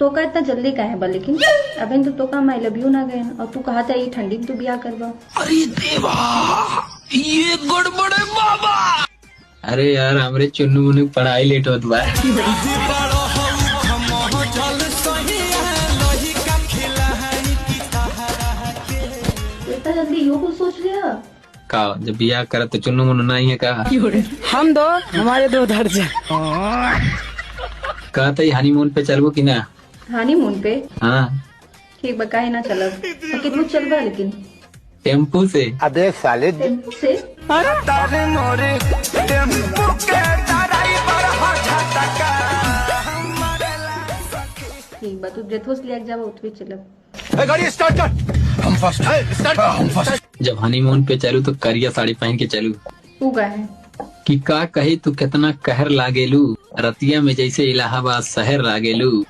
तो का इतना जल्दी का है बा, लेकिन अबे तो का आई लव यू ना गए और तू कहा था ये ठंडी में तू ब्याह करवा। अरे देवा, ये गड़बड़ है बाबा। अरे यार हमरे चुन्नू मुन्नू पढ़ाई लेट होत बा। इतना जल्दी यो कुछ सोच लिया का जब बियाह करा तो चुन्नू मुन्नू नहीं है का? हम दो हमारे दो दर्जन। कहा था हनीमून पे चलबो कि ना? हनीमून पे? हाँ ठीक बकाए ना चलब तो कितना चलबा, लेकिन टेम्पू से। अबे साले टेम्पू से? ठीक बा तू जेथोस ले जाबो उतवे चलब। गाड़ी स्टार्ट कर। हम फर्स्ट। जब हनीमून पे चलू तो करिया साड़ी पहन के चलू। तू का है कि का कही तू कितना कहर लागेलू, रतिया में जैसे इलाहाबाद शहर लागेलू।